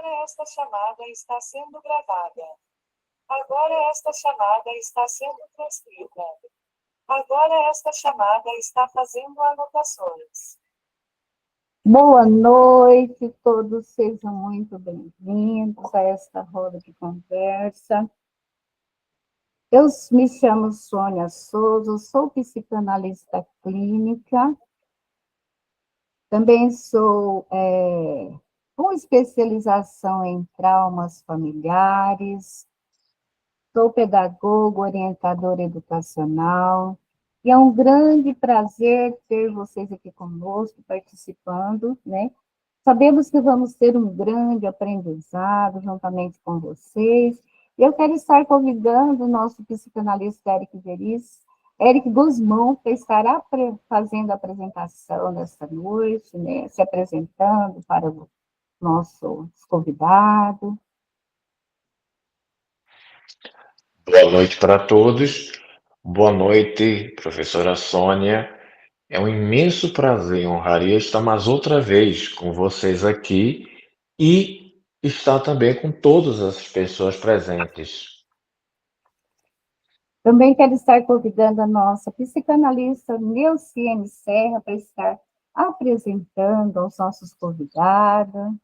Agora esta chamada está sendo gravada. Agora esta chamada está sendo transcrita. Agora esta chamada está fazendo anotações. Boa noite, todos sejam muito bem-vindos a esta roda de conversa. Eu me chamo Sônia Souza, sou psicanalista clínica, também sou com especialização em traumas familiares, sou pedagogo, orientadora educacional, e é um grande prazer ter vocês aqui conosco, participando, né? Sabemos que vamos ter um grande aprendizado juntamente com vocês. Eu quero estar convidando o nosso psicanalista Eric Guzmão, que estará fazendo a apresentação nesta noite, né? Se apresentando para o nosso convidado. Boa noite para todos. Boa noite, professora Sônia. É um imenso prazer e honraria estar mais outra vez com vocês aqui e estar também com todas as pessoas presentes. Também quero estar convidando a nossa psicanalista Neuciene Serra para estar apresentando aos nossos convidados.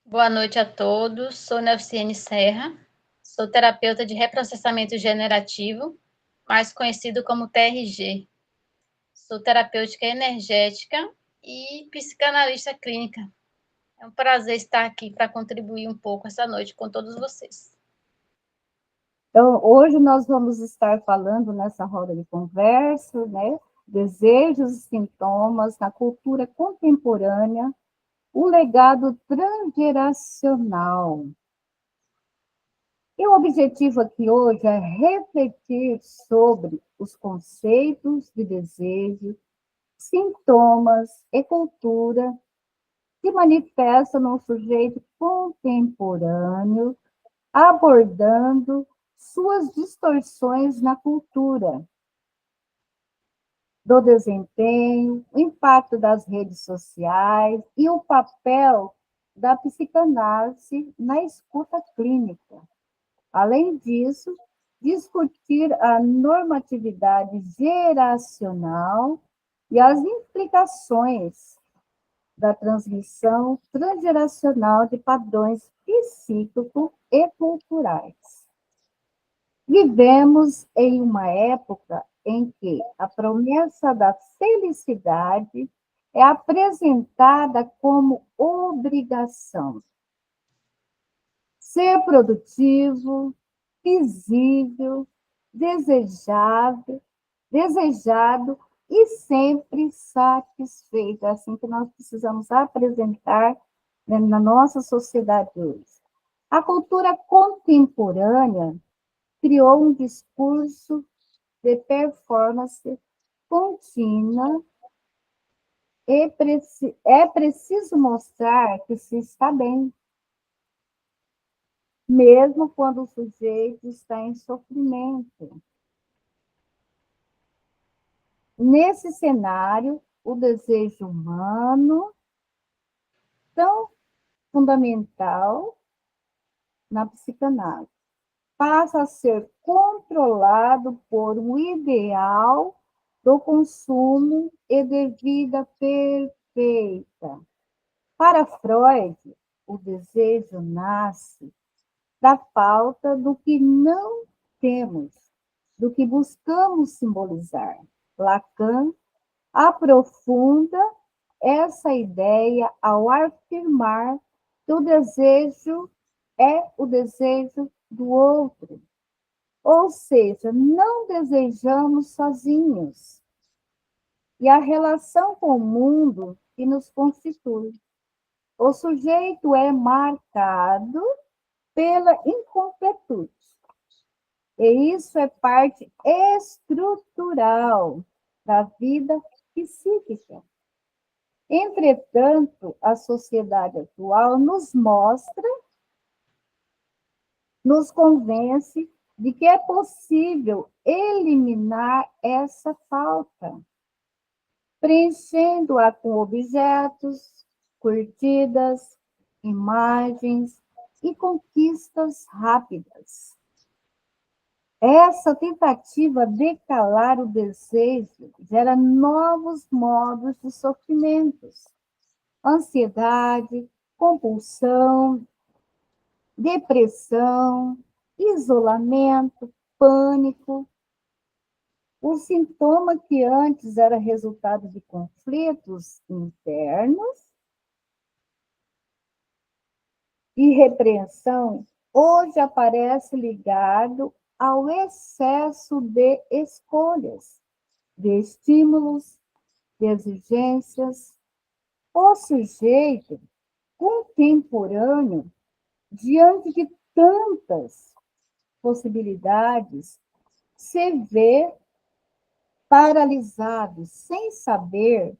Boa noite a todos, sou Neuciene Serra, sou terapeuta de reprocessamento generativo, mais conhecido como TRG. Sou terapêutica energética e psicanalista clínica. É um prazer estar aqui para contribuir um pouco essa noite com todos vocês. Então, hoje nós vamos estar falando nessa roda de conversa, né? Desejos e sintomas na cultura contemporânea, o legado transgeracional. E o objetivo aqui hoje é refletir sobre os conceitos de desejo, sintomas e cultura que manifestam no sujeito contemporâneo, abordando suas distorções na cultura, do desempenho, o impacto das redes sociais e o papel da psicanálise na escuta clínica. Além disso, discutir a normatividade geracional e as implicações da transmissão transgeracional de padrões psíquicos e culturais. Vivemos em uma época em que a promessa da felicidade é apresentada como obrigação. Ser produtivo, visível, desejado e sempre satisfeito. É assim que nós precisamos apresentar, né, na nossa sociedade hoje. A cultura contemporânea criou um discurso de performance contínua e é preciso mostrar que se está bem, mesmo quando o sujeito está em sofrimento. Nesse cenário, o desejo humano, tão fundamental na psicanálise, passa a ser controlado por um ideal do consumo e de vida perfeita. Para Freud, o desejo nasce da falta do que não temos, do que buscamos simbolizar. Lacan aprofunda essa ideia ao afirmar que o desejo é o desejo do outro. Ou seja, não desejamos sozinhos. E a relação com o mundo que nos constitui. O sujeito é marcado pela incompletude. E isso é parte estrutural da vida psíquica. Entretanto, a sociedade atual nos mostra, nos convence de que é possível eliminar essa falta, preenchendo-a com objetos, curtidas, imagens e conquistas rápidas. Essa tentativa de calar o desejo gera novos modos de sofrimentos, ansiedade, compulsão, depressão, isolamento, pânico. O sintoma que antes era resultado de conflitos internos e repreensão, hoje aparece ligado ao excesso de escolhas, de estímulos, de exigências. O sujeito contemporâneo, diante de tantas possibilidades, se vê paralisado, sem saber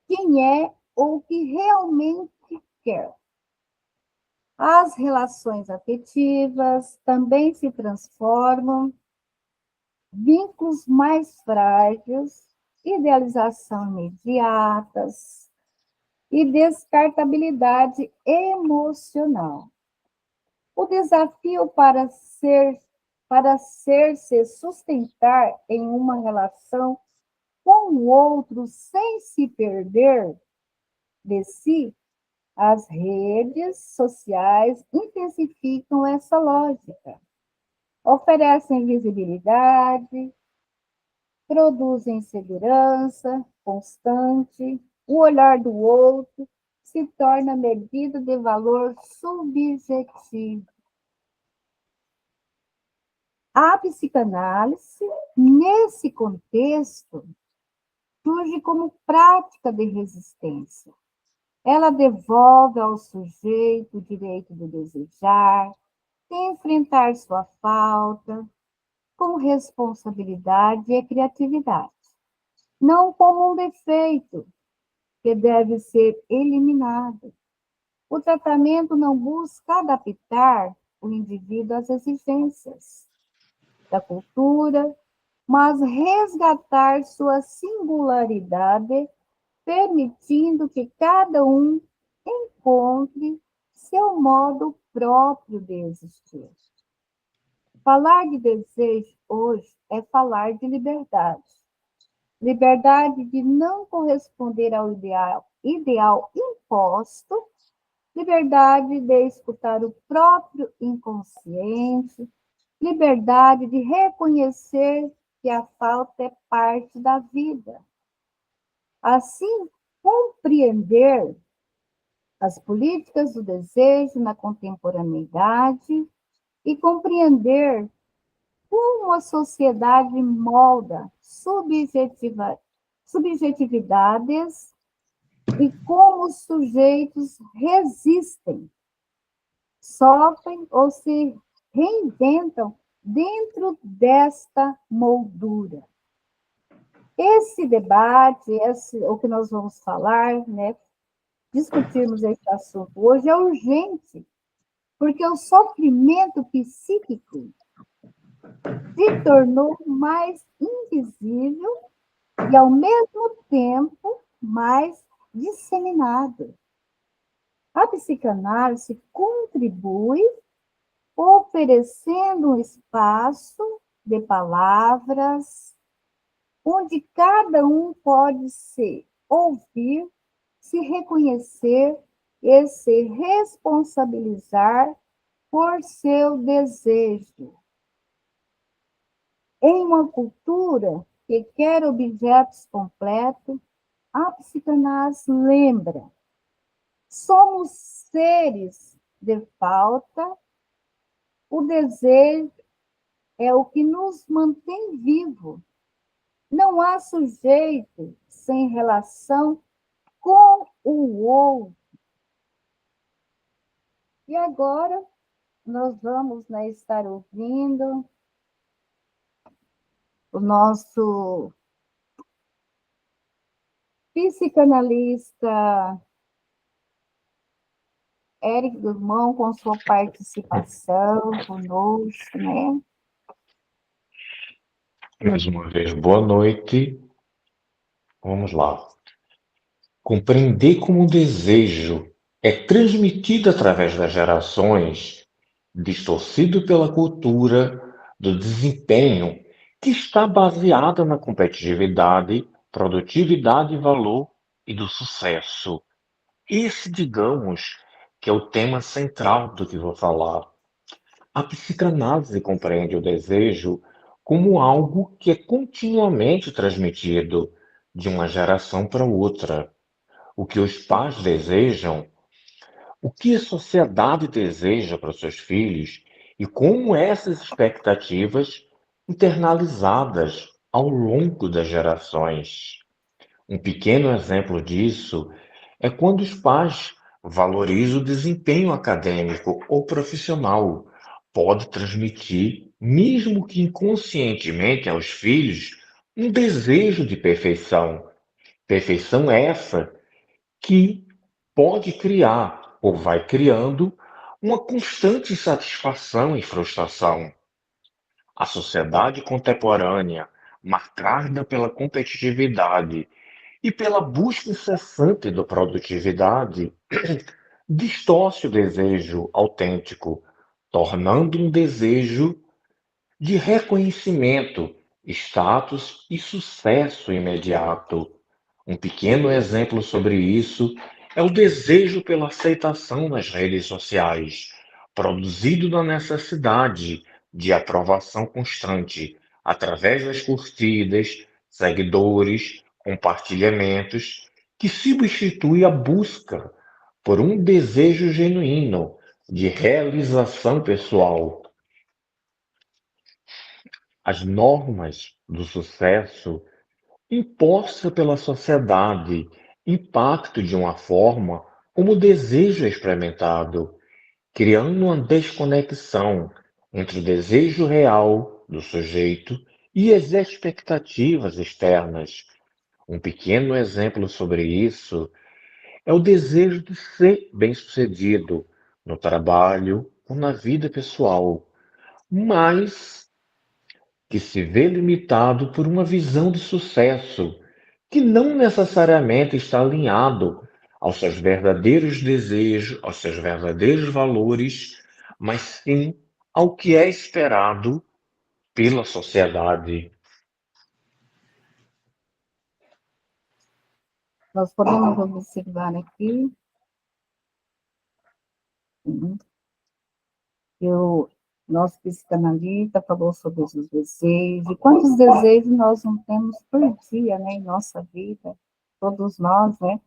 quem é ou o que realmente quer. As relações afetivas também se transformam, vínculos mais frágeis, idealização imediatas e descartabilidade emocional. O desafio para se sustentar em uma relação com o outro sem se perder de si, as redes sociais intensificam essa lógica. Oferecem visibilidade, produzem segurança constante, o olhar do outro se torna medida de valor subjetivo. A psicanálise, nesse contexto, surge como prática de resistência. Ela devolve ao sujeito o direito de desejar, de enfrentar sua falta, com responsabilidade e criatividade, não como um defeito que deve ser eliminado. O tratamento não busca adaptar o indivíduo às exigências da cultura, mas resgatar sua singularidade, permitindo que cada um encontre seu modo próprio de existir. Falar de desejo hoje é falar de liberdade. Liberdade de não corresponder ao ideal imposto, liberdade de escutar o próprio inconsciente, liberdade de reconhecer que a falta é parte da vida. Assim, compreender as políticas do desejo na contemporaneidade e compreender como a sociedade molda subjetividades e como os sujeitos resistem, sofrem ou se reinventam dentro desta moldura. Esse debate, o que nós vamos falar, né, discutirmos esse assunto hoje é urgente, porque o sofrimento psíquico se tornou mais invisível e, ao mesmo tempo, mais disseminado. A psicanálise contribui oferecendo um espaço de palavras onde cada um pode se ouvir, se reconhecer e se responsabilizar por seu desejo. Em uma cultura que quer objetos completos, a psicanálise lembra: somos seres de falta, o desejo é o que nos mantém vivos. Não há sujeito sem relação com o outro. E agora nós vamos, né, estar ouvindo o nosso psicanalista Éric Dumont com sua participação conosco, né? Mais uma vez, boa noite. Vamos lá. Compreender como o desejo é transmitido através das gerações, distorcido pela cultura do desempenho, que está baseada na competitividade, produtividade e valor e do sucesso. Esse, digamos, que é o tema central do que vou falar. A psicanálise compreende o desejo como algo que é continuamente transmitido de uma geração para outra. O que os pais desejam, o que a sociedade deseja para os seus filhos e como essas expectativas internalizadas ao longo das gerações. Um pequeno exemplo disso é quando os pais valorizam o desempenho acadêmico ou profissional. Pode transmitir, mesmo que inconscientemente, aos filhos um desejo de perfeição. Perfeição essa que pode criar ou vai criando uma constante insatisfação e frustração. A sociedade contemporânea, marcada pela competitividade e pela busca incessante da produtividade, distorce o desejo autêntico, tornando um desejo de reconhecimento, status e sucesso imediato. Um pequeno exemplo sobre isso é o desejo pela aceitação nas redes sociais, produzido da necessidade de aprovação constante, através das curtidas, seguidores, compartilhamentos, que substitui a busca por um desejo genuíno de realização pessoal. As normas do sucesso imposta pela sociedade, impacto de uma forma como o desejo é experimentado, criando uma desconexão entre o desejo real do sujeito e as expectativas externas. Um pequeno exemplo sobre isso é o desejo de ser bem-sucedido no trabalho ou na vida pessoal, mas que se vê limitado por uma visão de sucesso que não necessariamente está alinhado aos seus verdadeiros desejos, aos seus verdadeiros valores, mas sim ao que é esperado pela sociedade. Nós podemos observar aqui, que o nosso psicanalista falou sobre os desejos, e quantos desejos nós não temos por dia, né, em nossa vida, todos nós, né?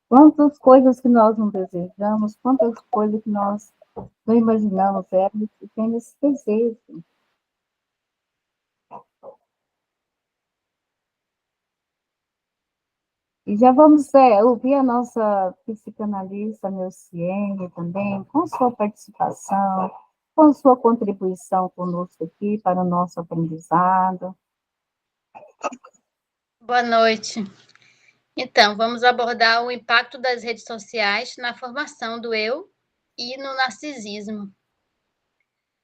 Quantas coisas que nós não desejamos, quantas coisas que nós não imaginamos, e temos esse desejo. E já vamos ouvir a nossa psicanalista Neuciene também, com sua participação, com sua contribuição conosco aqui para o nosso aprendizado. Boa noite. Então, vamos abordar o impacto das redes sociais na formação do eu e no narcisismo.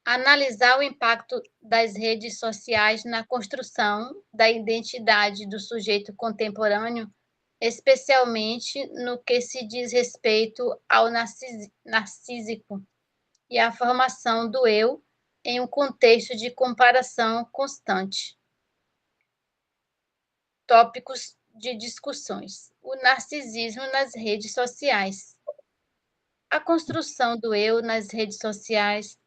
Analisar o impacto das redes sociais na construção da identidade do sujeito contemporâneo, especialmente no que se diz respeito ao narcísico e à formação do eu em um contexto de comparação constante. Tópicos de discussões: o narcisismo nas redes sociais. A construção do eu nas redes sociais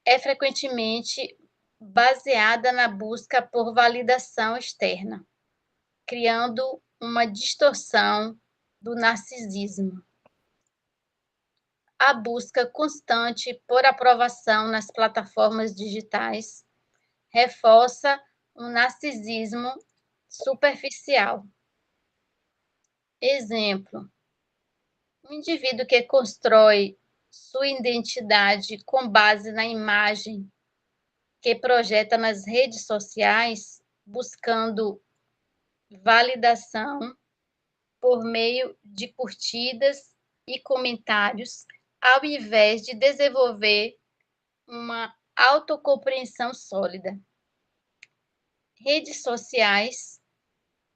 é frequentemente baseada na busca por validação externa, criando uma distorção do narcisismo. A busca constante por aprovação nas plataformas digitais reforça um narcisismo superficial. Exemplo: um indivíduo que constrói sua identidade com base na imagem que projeta nas redes sociais, buscando validação por meio de curtidas e comentários, ao invés de desenvolver uma autocompreensão sólida. Redes sociais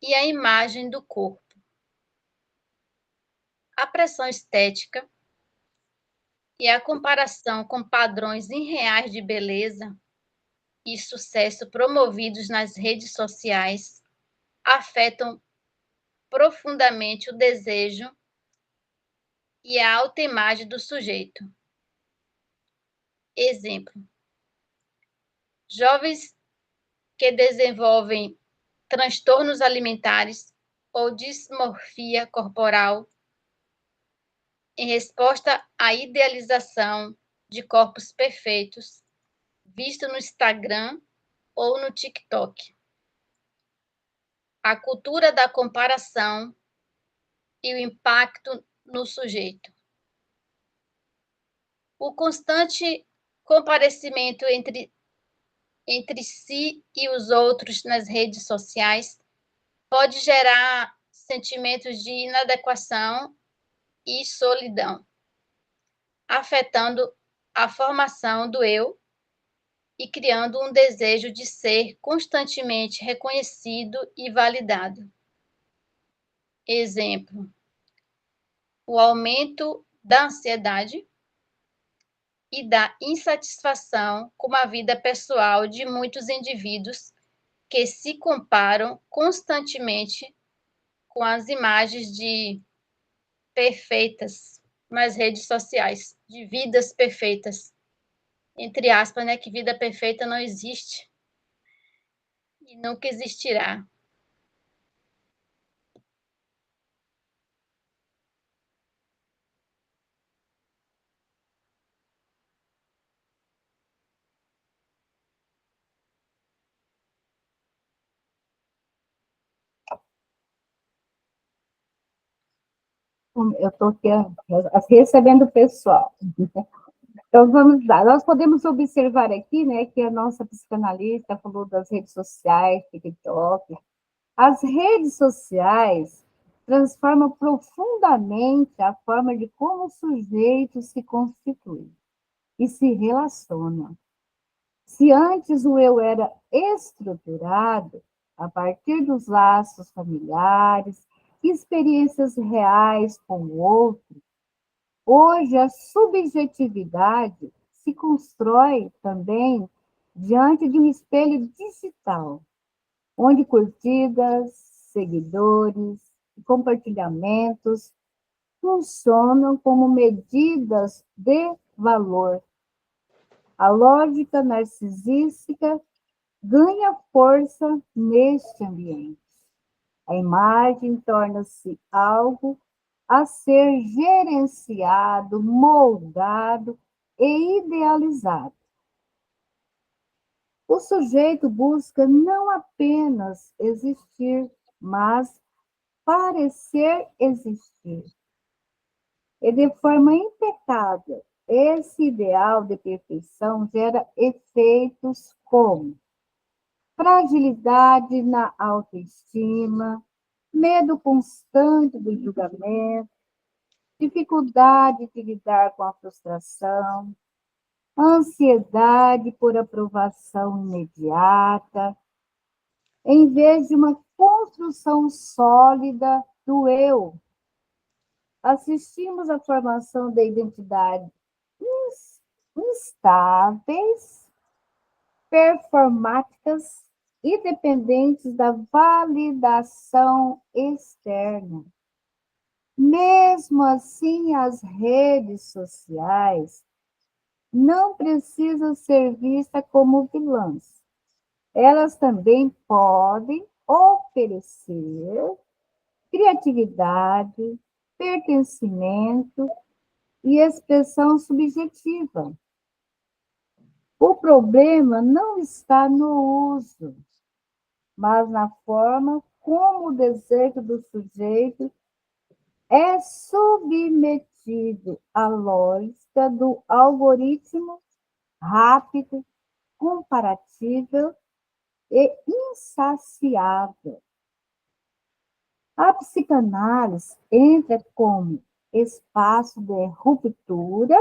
e a imagem do corpo. A pressão estética e a comparação com padrões irreais de beleza e sucesso promovidos nas redes sociais afetam profundamente o desejo e a autoimagem do sujeito. Exemplo: jovens que desenvolvem transtornos alimentares ou dismorfia corporal em resposta à idealização de corpos perfeitos visto no Instagram ou no TikTok. A cultura da comparação e o impacto no sujeito. O constante comparecimento entre si e os outros nas redes sociais pode gerar sentimentos de inadequação e solidão, afetando a formação do eu e criando um desejo de ser constantemente reconhecido e validado. Exemplo: o aumento da ansiedade e da insatisfação com a vida pessoal de muitos indivíduos que se comparam constantemente com as imagens de perfeitas nas redes sociais, de vidas perfeitas. Entre aspas, né, que vida perfeita não existe e nunca existirá. Eu estou aqui recebendo o pessoal. Então, vamos lá. Nós podemos observar aqui, né, que a nossa psicanalista falou das redes sociais, TikTok. As redes sociais transformam profundamente a forma de como o sujeito se constitui e se relaciona. Se antes o eu era estruturado a partir dos laços familiares, experiências reais com o outro, hoje a subjetividade se constrói também diante de um espelho digital, onde curtidas, seguidores e compartilhamentos funcionam como medidas de valor. A lógica narcisística ganha força neste ambiente. A imagem torna-se algo a ser gerenciado, moldado e idealizado. O sujeito busca não apenas existir, mas parecer existir. E de forma impecável, esse ideal de perfeição gera efeitos como fragilidade na autoestima, medo constante do julgamento, dificuldade de lidar com a frustração, ansiedade por aprovação imediata, em vez de uma construção sólida do eu. Assistimos à formação da identidade instáveis, performáticas e dependentes da validação externa. Mesmo assim, as redes sociais não precisam ser vistas como vilãs. Elas também podem oferecer criatividade, pertencimento e expressão subjetiva. O problema não está no uso, mas na forma como o desejo do sujeito é submetido à lógica do algoritmo rápido, comparável e insaciável. A psicanálise entra como espaço de ruptura,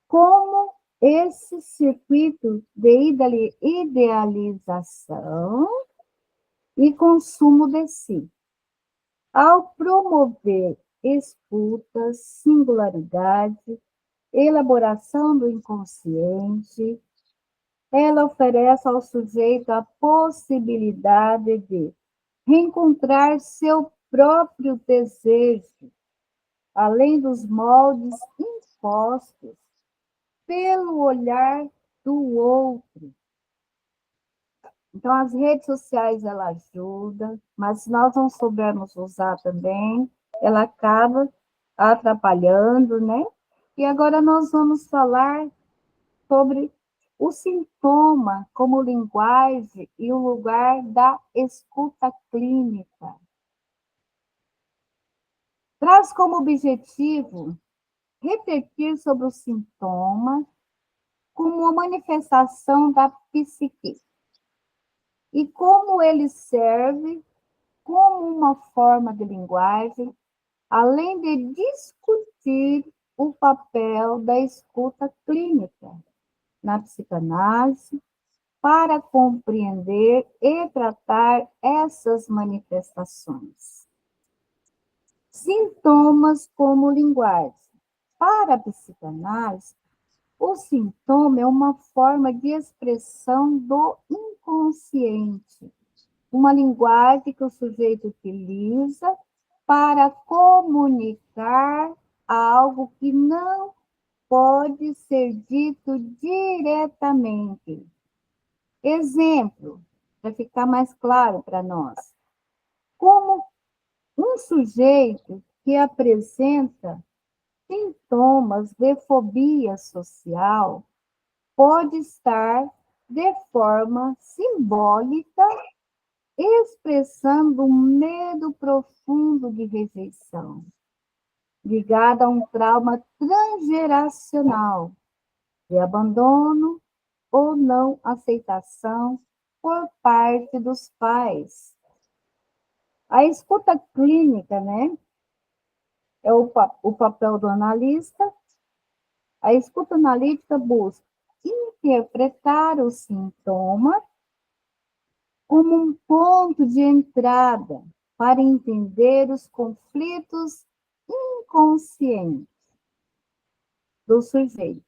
como esse circuito de idealização e consumo de si. Ao promover escuta, singularidade elaboração do inconsciente, ela oferece ao sujeito a possibilidade de reencontrar seu próprio desejo, além dos moldes impostos pelo olhar do outro. Então, as redes sociais, ela ajuda, mas se nós não soubermos usar também, ela acaba atrapalhando, né? E agora nós vamos falar sobre o sintoma como linguagem e o lugar da escuta clínica. Traz como objetivo refletir sobre o sintoma como uma manifestação da psique e como ele serve como uma forma de linguagem, além de discutir o papel da escuta clínica na psicanálise para compreender e tratar essas manifestações. Sintomas como linguagem. Para a psicanálise, o sintoma é uma forma de expressão do inconsciente, uma linguagem que o sujeito utiliza para comunicar algo que não pode ser dito diretamente. Exemplo, para ficar mais claro para nós. Como um sujeito que apresenta sintomas de fobia social pode estar, de forma simbólica, expressando um medo profundo de rejeição, ligado a um trauma transgeracional, de abandono ou não aceitação por parte dos pais. A escuta clínica, né, é o papel do analista. A escuta analítica busca interpretar o sintoma como um ponto de entrada para entender os conflitos inconscientes do sujeito,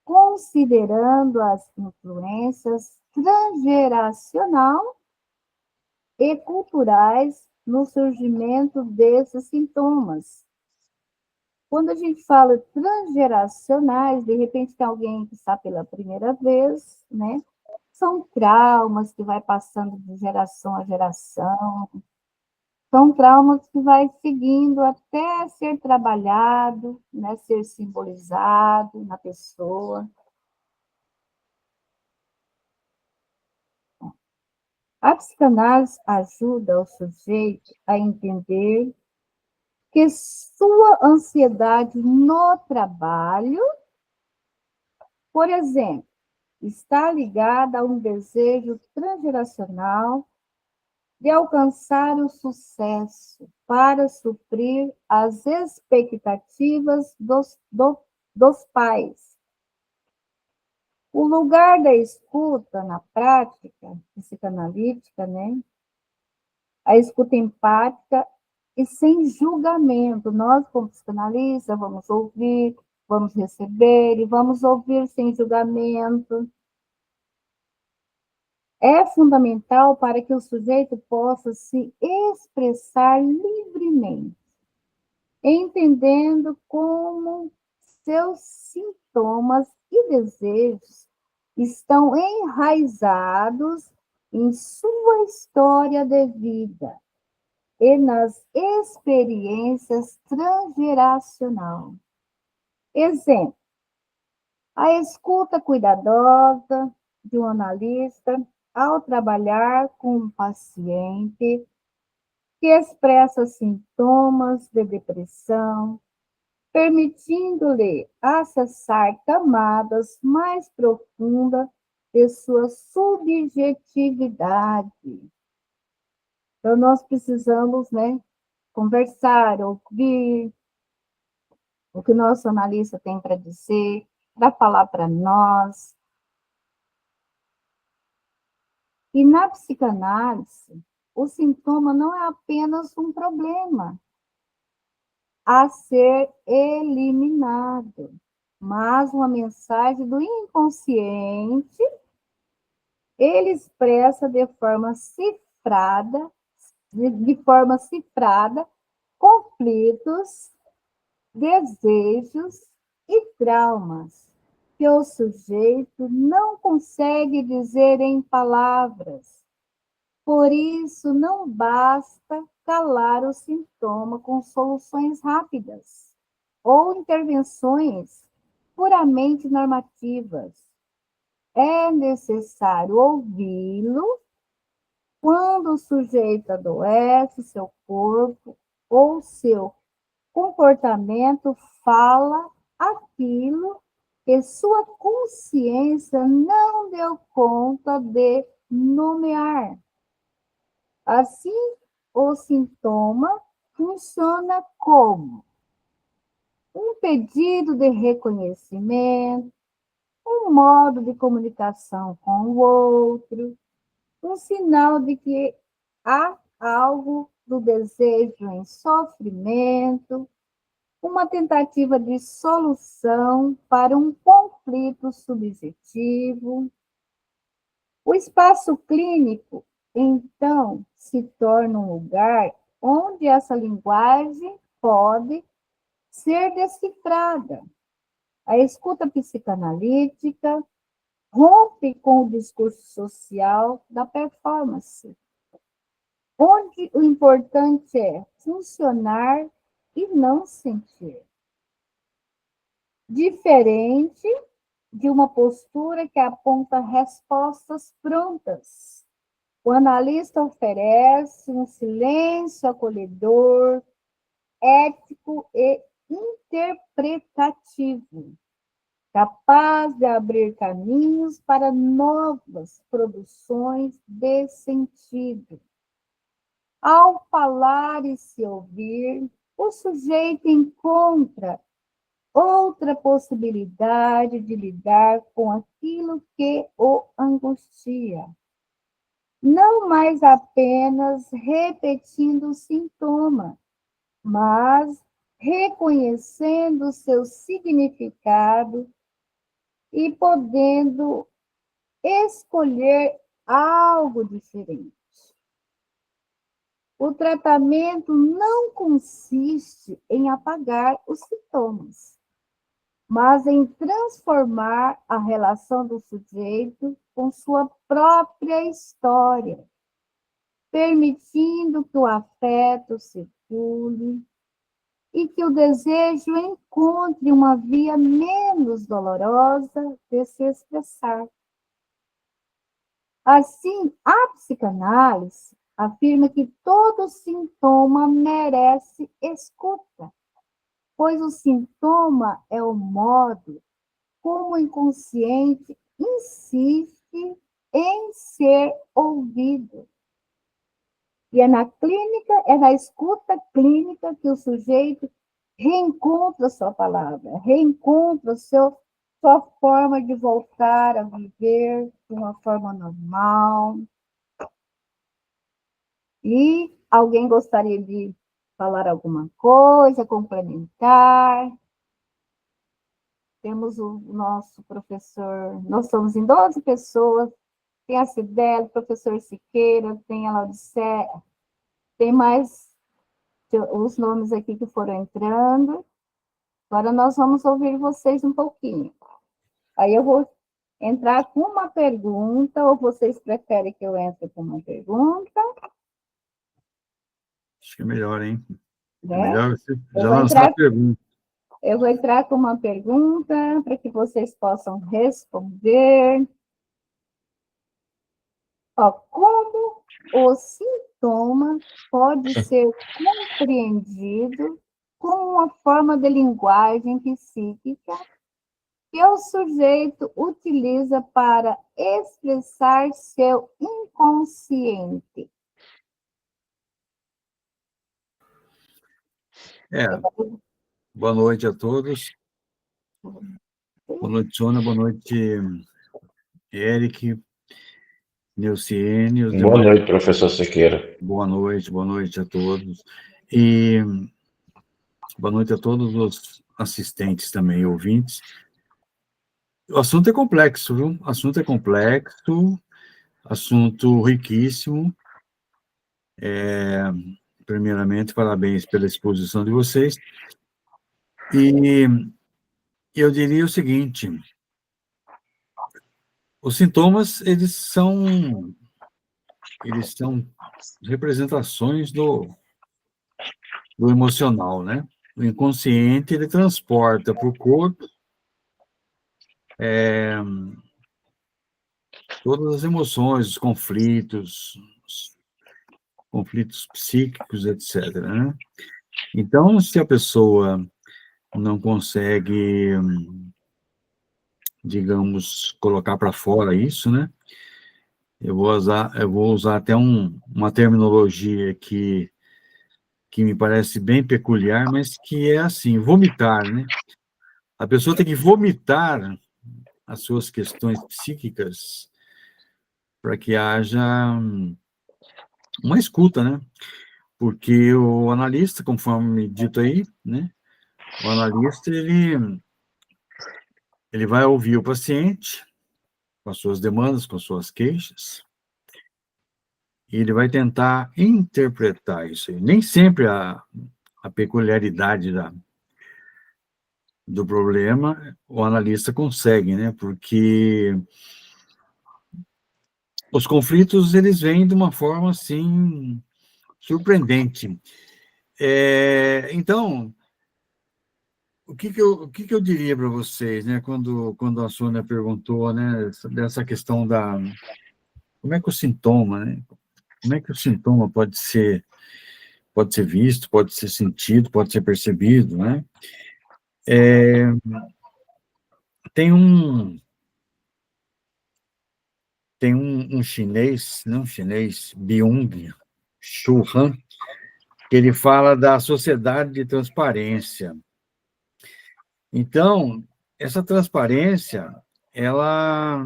considerando as influências transgeracional e culturais no surgimento desses sintomas. Quando a gente fala transgeracionais, de repente tem alguém que está pela primeira vez, né? São traumas que vai passando de geração a geração, são traumas que vai seguindo até ser trabalhado, né? Ser simbolizado na pessoa. A psicanálise ajuda o sujeito a entender que sua ansiedade no trabalho, por exemplo, está ligada a um desejo transgeracional de alcançar o sucesso para suprir as expectativas dos pais. O lugar da escuta na prática psicanalítica, né? A escuta empática e sem julgamento. Nós, como psicanalistas, vamos receber e vamos ouvir sem julgamento. É fundamental para que o sujeito possa se expressar livremente, entendendo como seus sintomas e desejos estão enraizados em sua história de vida e nas experiências transgeracional. Exemplo, a escuta cuidadosa de um analista ao trabalhar com um paciente que expressa sintomas de depressão, permitindo-lhe acessar camadas mais profundas de sua subjetividade. Então, nós precisamos, né, conversar, ouvir o que o nosso analista tem para dizer, para falar para nós. E na psicanálise, o sintoma não é apenas um problema a ser eliminado. mas uma mensagem do inconsciente, ele expressa de forma cifrada, conflitos, desejos e traumas que o sujeito não consegue dizer em palavras. Por isso, não basta calar o sintoma com soluções rápidas ou intervenções puramente normativas. É necessário ouvi-lo quando o sujeito adoece, seu corpo ou seu comportamento fala aquilo que sua consciência não deu conta de nomear. Assim, o sintoma funciona como um pedido de reconhecimento, um modo de comunicação com o outro, um sinal de que há algo do desejo em sofrimento, uma tentativa de solução para um conflito subjetivo. O espaço clínico, então, se torna um lugar onde essa linguagem pode ser decifrada. A escuta psicanalítica rompe com o discurso social da performance, onde o importante é funcionar e não sentir. Diferente de uma postura que aponta respostas prontas. O analista oferece um silêncio acolhedor, ético e interpretativo, capaz de abrir caminhos para novas produções de sentido. Ao falar e se ouvir, o sujeito encontra outra possibilidade de lidar com aquilo que o angustia. Não mais apenas repetindo o sintoma, mas reconhecendo o seu significado e podendo escolher algo diferente. O tratamento não consiste em apagar os sintomas, mas em transformar a relação do sujeito com sua própria história, permitindo que o afeto circule e que o desejo encontre uma via menos dolorosa de se expressar. Assim, a psicanálise afirma que todo sintoma merece escuta, pois o sintoma é o modo como o inconsciente insiste em ser ouvido. E é na escuta clínica que o sujeito reencontra sua palavra, reencontra sua forma de voltar a viver de uma forma normal. E alguém gostaria de falar alguma coisa, complementar? Temos o nosso professor, nós somos em 12 pessoas, tem a Cibele, o professor Siqueira, tem a Laudicea, tem mais os nomes aqui que foram entrando. Agora nós vamos ouvir vocês um pouquinho. Aí eu vou entrar com uma pergunta, ou vocês preferem que eu entre com uma pergunta? Acho que é melhor, hein? Né? É melhor você já lançar a pergunta. Eu vou entrar com uma pergunta para que vocês possam responder. Ó, como o sintoma pode ser compreendido como uma forma de linguagem psíquica que o sujeito utiliza para expressar seu inconsciente? Boa noite a todos. Boa noite, Sônia. Boa noite, Eric, Neuciene. Boa noite, professor Siqueira. Boa noite a todos. E boa noite a todos os assistentes também, ouvintes. O assunto é complexo, viu? O assunto é complexo, assunto riquíssimo. Primeiramente, parabéns pela exposição de vocês. E eu diria o seguinte: os sintomas, eles são representações do emocional, né? O inconsciente, ele transporta para o corpo todas as emoções, os conflitos psíquicos, etc., né? Então, se a pessoa não consegue, digamos, colocar para fora isso, né? Eu vou usar até uma terminologia que me parece bem peculiar, mas que é assim, vomitar, né? A pessoa tem que vomitar as suas questões psíquicas para que haja uma escuta, né? Porque o analista, conforme dito aí, né? O analista, ele vai ouvir o paciente com as suas demandas, com as suas queixas, e ele vai tentar interpretar isso aí. Nem sempre a peculiaridade do problema o analista consegue, né? Porque os conflitos, eles vêm de uma forma, assim, surpreendente. Então, o que que eu diria para vocês, né? Quando a Sônia perguntou, né? Dessa questão como é que o sintoma, né? Como é que o sintoma pode ser visto, pode ser sentido, pode ser percebido, né? Tem um chinês, não chinês, Byung-Chul Han, que ele fala da sociedade de transparência. Então, essa transparência, ela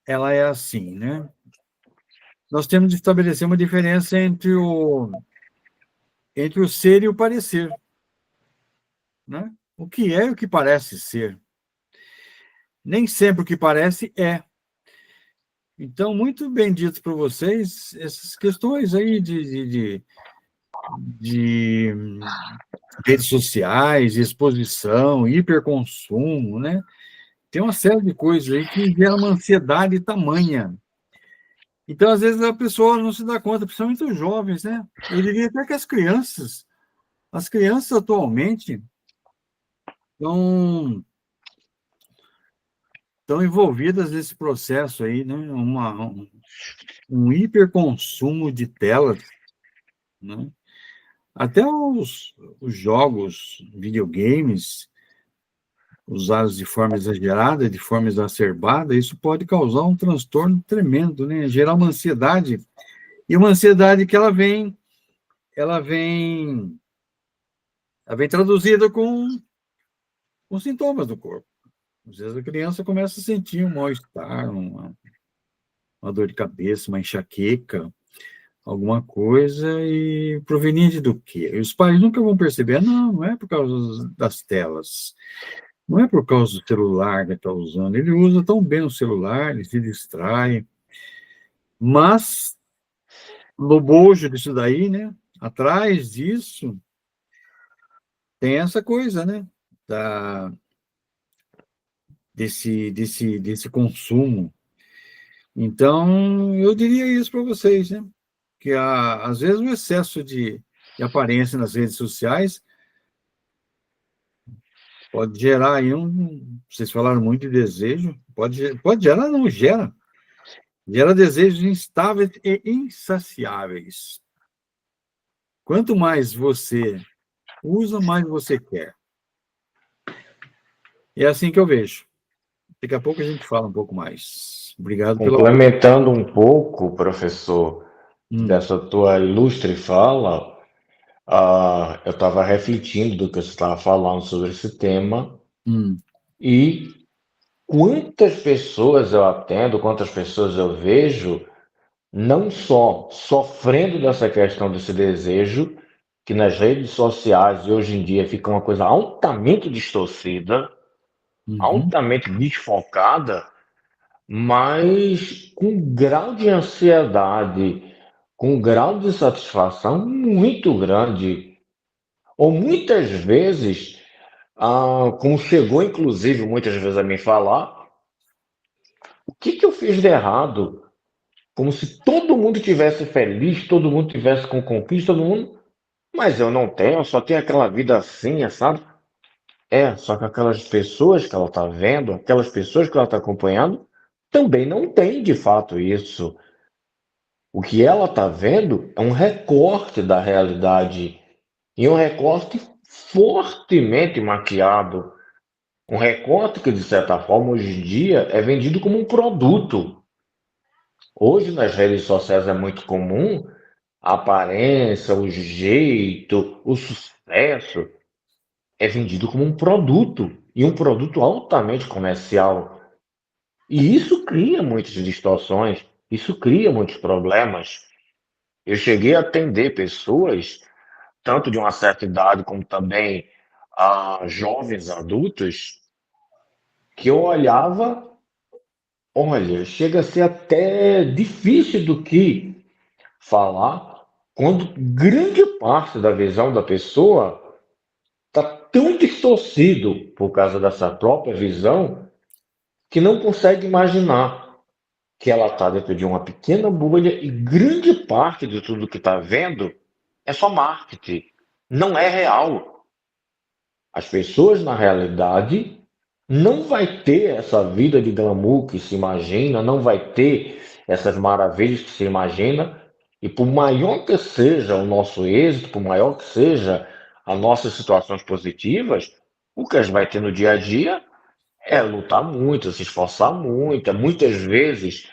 é assim, né? Nós temos de estabelecer uma diferença entre o ser e o parecer, né? O que é e o que parece ser. Nem sempre o que parece é. Então, muito bem dito para vocês, essas questões aí de redes sociais, exposição, hiperconsumo, né? Tem uma série de coisas aí que gera uma ansiedade tamanha. Então, às vezes, a pessoa não se dá conta, principalmente os jovens, né? Eu diria até que as crianças atualmente estão envolvidas nesse processo aí, né? Um hiperconsumo de telas, né? Até os jogos, videogames, usados de forma exagerada, de forma exacerbada, isso pode causar um transtorno tremendo, né? Gerar uma ansiedade, e uma ansiedade que ela vem traduzida com sintomas do corpo. Às vezes a criança começa a sentir um mal-estar, uma dor de cabeça, uma enxaqueca, alguma coisa, e proveniente do quê? E os pais nunca vão perceber, não é por causa das telas, não é por causa do celular que ele está usando, ele usa tão bem o celular, ele se distrai, mas no bojo disso daí, né, atrás disso, tem essa coisa, né, desse consumo. Então, eu diria isso para vocês, né, que às vezes o excesso de aparência nas redes sociais pode gerar aí vocês falaram muito de desejo, pode gerar, não, gera desejos instáveis e insaciáveis. Quanto mais você usa, mais você quer. É assim que eu vejo. Daqui a pouco a gente fala um pouco mais. Obrigado pela Complementando um pouco, professor, dessa tua ilustre fala, eu estava refletindo do que você estava falando sobre esse tema e quantas pessoas eu atendo, quantas pessoas eu vejo, não só sofrendo dessa questão desse desejo, que nas redes sociais de hoje em dia fica uma coisa altamente distorcida, altamente desfocada, mas com um grau de ansiedade, com um grau de satisfação muito grande. Ou muitas vezes, como chegou inclusive muitas vezes a me falar, o que que eu fiz de errado? Como se todo mundo tivesse feliz, todo mundo tivesse com conquista, todo mundo. Mas eu não tenho, eu só tenho aquela vida assim, sabe? Só que aquelas pessoas que ela está vendo, aquelas pessoas que ela está acompanhando, também não têm de fato isso. O que ela está vendo é um recorte da realidade, e um recorte fortemente maquiado. Um recorte que, de certa forma, hoje em dia é vendido como um produto. Hoje, nas redes sociais, é muito comum a aparência, o jeito, o sucesso é vendido como um produto, e um produto altamente comercial. E isso cria muitas distorções, isso cria muitos problemas. Eu cheguei a atender pessoas, tanto de uma certa idade como também jovens adultos, que eu olhava, olha, chega a ser até difícil do que falar quando grande parte da visão da pessoa está tão distorcido por causa dessa própria visão que não consegue imaginar que ela está dentro de uma pequena bolha e grande parte de tudo que está vendo é só marketing, não é real. As pessoas, na realidade, não vai ter essa vida de glamour que se imagina, não vai ter essas maravilhas que se imagina, e por maior que seja o nosso êxito, por maior que seja as nossas situações positivas, o que a gente vai ter no dia a dia é lutar muito, se esforçar muito, muitas vezes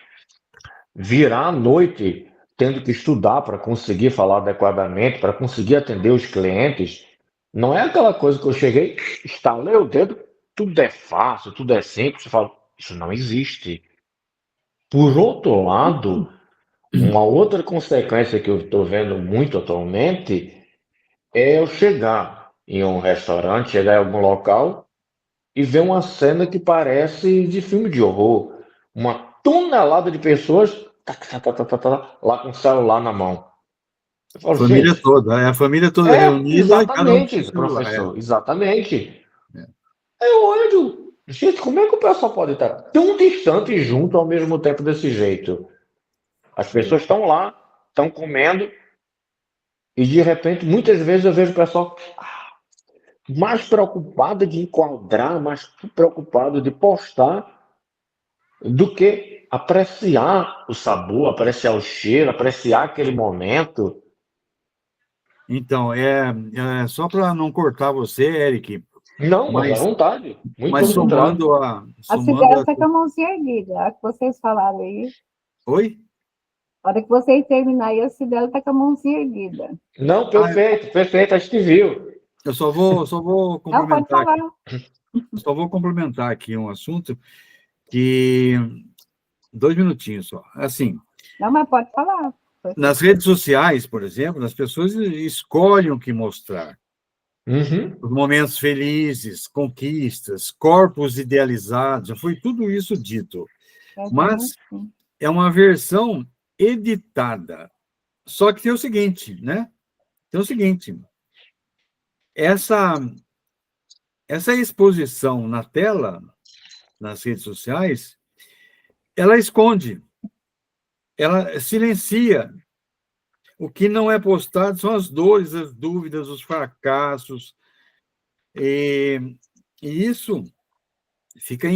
virar à noite tendo que estudar para conseguir falar adequadamente, para conseguir atender os clientes. Não é aquela coisa que eu cheguei, estalei o dedo, tudo é fácil, tudo é simples. Eu falo, isso não existe. Por outro lado, uma outra consequência que eu estou vendo muito atualmente é eu chegar em um restaurante, chegar em algum local e ver uma cena que parece de filme de horror. Uma tonelada de pessoas lá com o celular na mão. Eu falo, Família gente, toda, a família toda reunida, cada um com seu exatamente, celular. professor, exatamente. É. Aí eu olho, gente, como é que o pessoal pode estar tão distante junto ao mesmo tempo desse jeito? As pessoas estão lá, estão comendo, e de repente, muitas vezes eu vejo o pessoal mais preocupado de enquadrar, mais preocupado de postar do que apreciar o sabor, apreciar o cheiro, apreciar aquele momento. Então, só para não cortar você, Eric, Não, mas à mas, vontade, muito mas pelo contrário. A somando Cidélia a... está com a mãozinha erguida. A hora que vocês falaram aí, Oi? a hora que vocês terminarem, a Cidélia está com a mãozinha erguida. Não, Ah, perfeito, perfeito, a gente viu. eu só vou Não, pode complementar falar. aqui, só vou complementar aqui um assunto que 2 minutinhos só. Assim, Não, mas pode falar. nas redes sociais, por exemplo, as pessoas escolhem o que mostrar. Uhum, Os momentos felizes, conquistas, corpos idealizados, já foi tudo isso dito. É bem Mas assim. é uma versão editada. Só que tem o seguinte, né? Tem o seguinte, essa, essa exposição na tela, nas redes sociais, ela esconde, ela silencia. O que não é postado são as dores, as dúvidas, os fracassos. E isso fica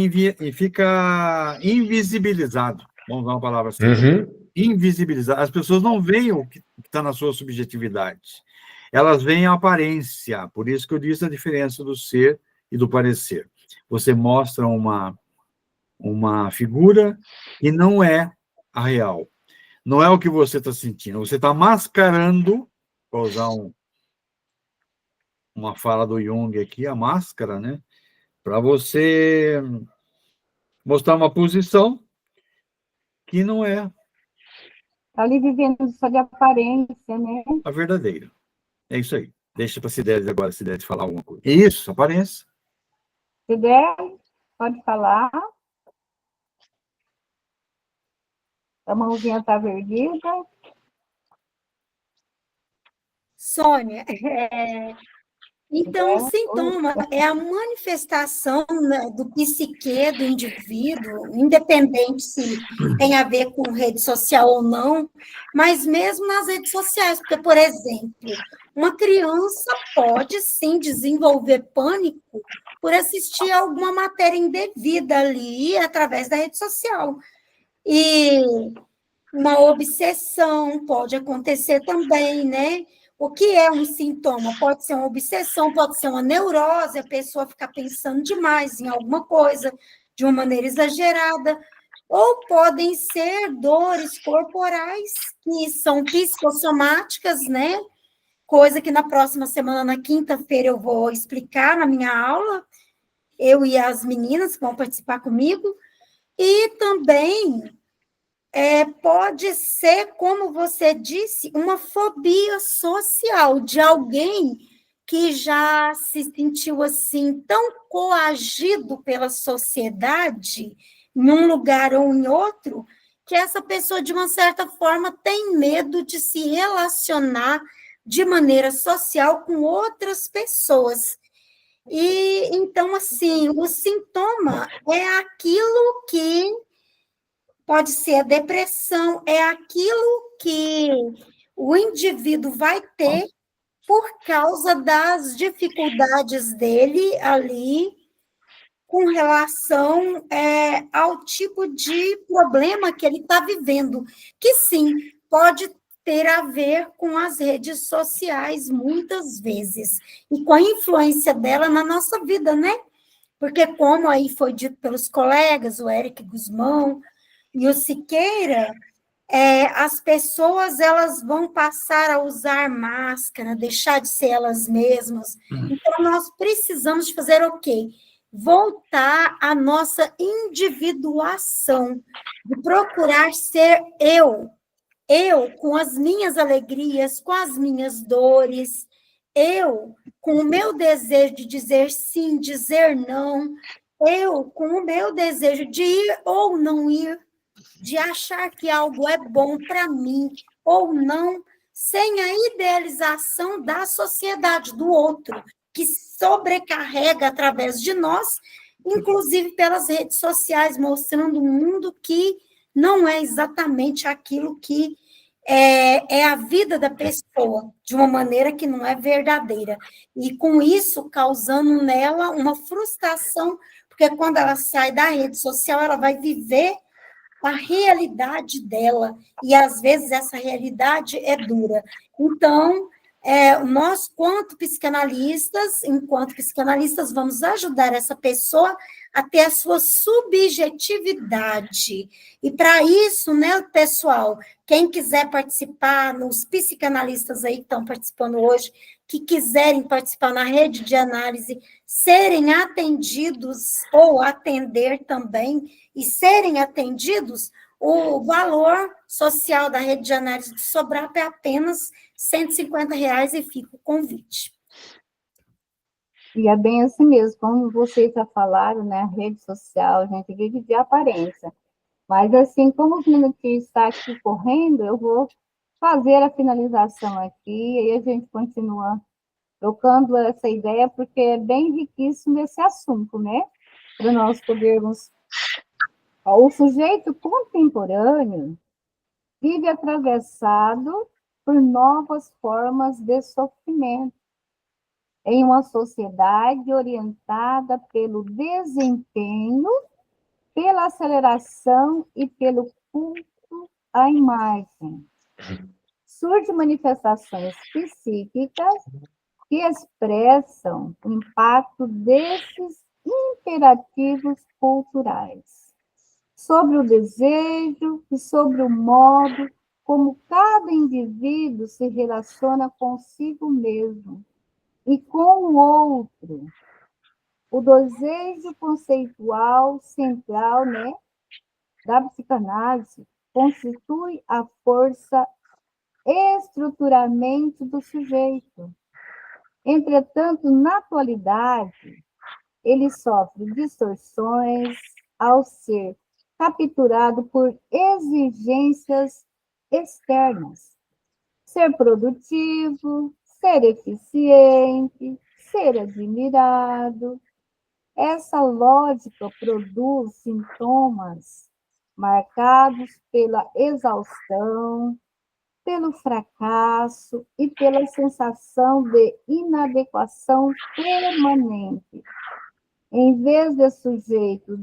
invisibilizado. Vamos usar uma palavra assim. uhum, Invisibilizado. As pessoas não veem o que está na sua subjetividade. Elas veem a aparência. Por isso que eu disse a diferença do ser e do parecer. Você mostra uma figura e não é a real. Não é o que você está sentindo. Você está mascarando, para usar uma fala do Jung aqui, a máscara, né? Para você mostrar uma posição que não é Está ali vivendo só de aparência, né? a verdadeira. É isso aí. Deixa para a Cidete agora, Cidete falar alguma coisa. Isso, aparência. Cidélia, Pode falar. A mãozinha está erguida. Sônia, então, o sintoma é a manifestação, né, do psique do indivíduo, independente se tem a ver com rede social ou não, mas mesmo nas redes sociais, porque, por exemplo, uma criança pode, sim, desenvolver pânico por assistir a alguma matéria indevida ali, através da rede social. E uma obsessão pode acontecer também, né? O que é um sintoma? Pode ser uma obsessão, pode ser uma neurose, a pessoa ficar pensando demais em alguma coisa, de uma maneira exagerada, ou podem ser dores corporais, que são psicossomáticas, né? Coisa que na próxima semana, na quinta-feira, eu vou explicar na minha aula, eu e as meninas que vão participar comigo, e também pode ser, como você disse, uma fobia social de alguém que já se sentiu assim tão coagido pela sociedade, em um lugar ou em outro, que essa pessoa, de uma certa forma, tem medo de se relacionar de maneira social com outras pessoas. E então, assim, o sintoma é aquilo que pode ser a depressão, é aquilo que o indivíduo vai ter por causa das dificuldades dele ali com relação ao tipo de problema que ele está vivendo, que sim, pode ter a ver com as redes sociais, muitas vezes, e com a influência dela na nossa vida, né? Porque, como aí foi dito pelos colegas, o Eric Guzmão e o Siqueira, as pessoas elas vão passar a usar máscara, deixar de ser elas mesmas. Então, nós precisamos de fazer o quê? Voltar à nossa individuação, de procurar ser eu com as minhas alegrias, com as minhas dores, eu com o meu desejo de dizer sim, dizer não, eu com o meu desejo de ir ou não ir, de achar que algo é bom para mim ou não, sem a idealização da sociedade, do outro, que sobrecarrega através de nós, inclusive pelas redes sociais, mostrando um mundo que não é exatamente aquilo que é a vida da pessoa, de uma maneira que não é verdadeira. E, com isso, causando nela uma frustração, porque quando ela sai da rede social, ela vai viver a realidade dela, e às vezes essa realidade é dura. Então, nós, enquanto psicanalistas, vamos ajudar essa pessoa a ter a sua subjetividade. E para isso, né, pessoal, quem quiser participar, os psicanalistas aí que estão participando hoje, que quiserem participar na rede de análise, serem atendidos ou atender também, e serem atendidos, o valor social da rede de análise do Sobrap é apenas R$ 150 e fica o convite. E é bem assim mesmo, como vocês já falaram, né, a rede social, a gente vive de aparência. Mas, assim, como os minutinhos estão aqui correndo, eu vou fazer a finalização aqui, e aí a gente continua trocando essa ideia, porque é bem riquíssimo esse assunto, né? Para nós podermos... O sujeito contemporâneo vive atravessado por novas formas de sofrimento, em uma sociedade orientada pelo desempenho, pela aceleração e pelo culto à imagem. Surgem manifestações psíquicas que expressam o impacto desses imperativos culturais sobre o desejo e sobre o modo como cada indivíduo se relaciona consigo mesmo e com o outro. O desejo conceitual central, né, da psicanálise constitui a força estruturamento do sujeito. Entretanto, na atualidade, ele sofre distorções ao ser capturado por exigências externas. Ser produtivo, ser eficiente, ser admirado. Essa lógica produz sintomas marcados pela exaustão, pelo fracasso e pela sensação de inadequação permanente. Em vez de sujeitos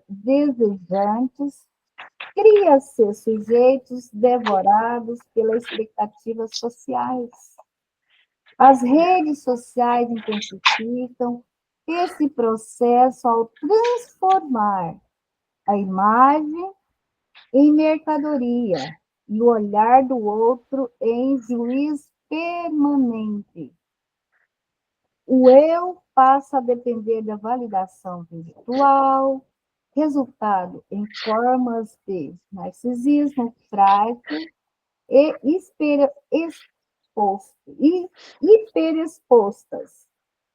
desejantes, cria-se sujeitos devorados pelas expectativas sociais. As redes sociais intensificam esse processo ao transformar a imagem em mercadoria e o olhar do outro em juiz permanente. O eu passa a depender da validação virtual, resultado em formas de narcisismo frágil e hiperexpostas.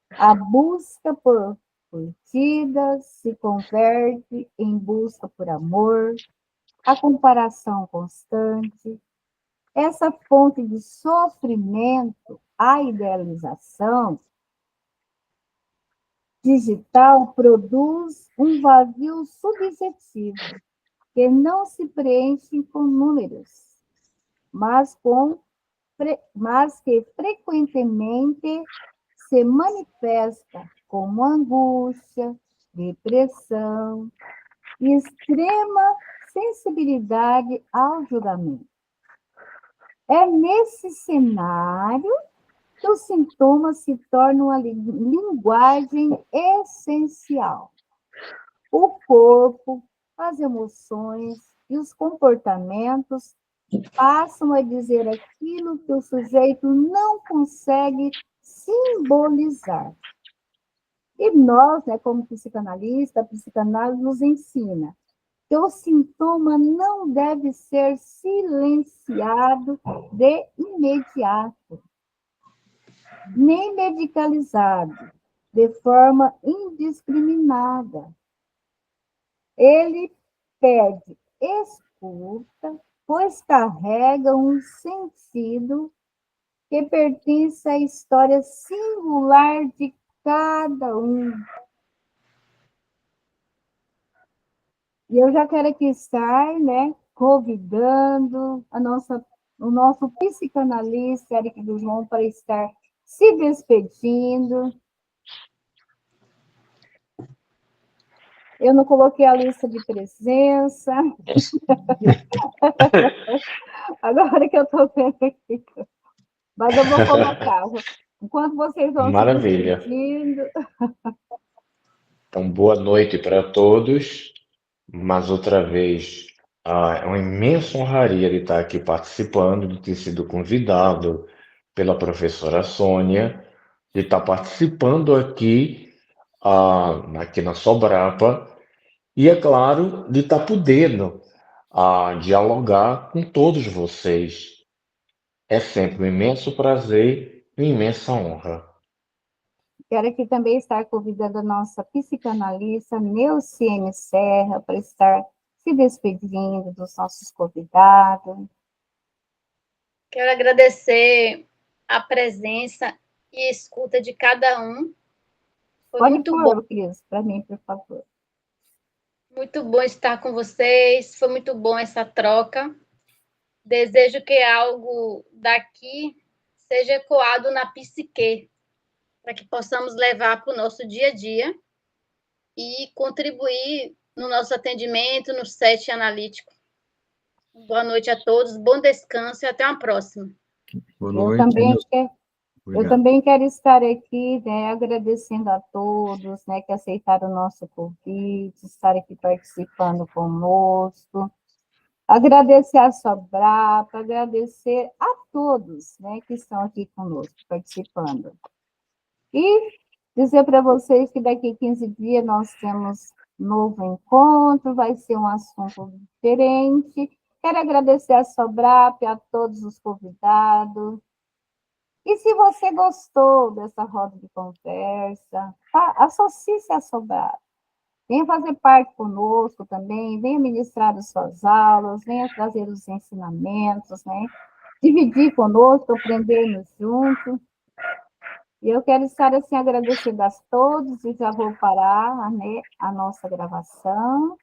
A busca por curtidas se converte em busca por amor, a comparação constante. Essa fonte de sofrimento, a idealização digital produz um vazio subjetivo que não se preenche com números, mas que frequentemente se manifesta como angústia, depressão e extrema sensibilidade ao julgamento. É nesse cenário que os sintomas se tornam a linguagem essencial. O corpo, as emoções e os comportamentos passam a dizer aquilo que o sujeito não consegue simbolizar. E nós, como psicanalista, a psicanálise nos ensina que o sintoma não deve ser silenciado de imediato, nem medicalizado de forma indiscriminada. Ele pede escuta, pois carrega um sentido que pertence à história singular de cada um. E eu já quero aqui estar, convidando o nosso psicanalista, Eric Guzmão, para estar se despedindo. Eu não coloquei a lista de presença. Agora que eu estou vendo aqui. Mas eu vou colocar. Enquanto vocês vão Maravilha. se despedindo. Então, boa noite para todos. Mais outra vez, é uma imensa honraria de estar aqui participando, de ter sido convidado pela professora Sônia, de estar participando aqui na Sobrapa, e, é claro, de estar podendo dialogar com todos vocês. É sempre um imenso prazer e uma imensa honra. Quero aqui também estar convidando a nossa psicanalista, Neuciene Serra, para estar se despedindo dos nossos convidados. Quero agradecer a presença e escuta de cada um. Foi Pode muito pôr, bom. Cris, para mim, por favor. Muito bom estar com vocês, foi muito bom essa troca. Desejo que algo daqui seja ecoado na psique, para que possamos levar para o nosso dia a dia e contribuir no nosso atendimento, no set analítico. Boa noite a todos, bom descanso e até uma próxima. Boa noite. Eu também quero estar aqui, agradecendo a todos, que aceitaram o nosso convite, estar aqui participando conosco. Agradecer a Sobrapa, agradecer a todos, que estão aqui conosco, participando. E dizer para vocês que daqui a 15 dias nós temos novo encontro, vai ser um assunto diferente. Quero agradecer a Sobrapa, a todos os convidados. E se você gostou dessa roda de conversa, associe-se a Sobrado. Venha fazer parte conosco também, venha ministrar as suas aulas, venha trazer os ensinamentos, né? Dividir conosco, aprendermos juntos. E eu quero estar assim agradecida a todos e já vou parar, né, a nossa gravação.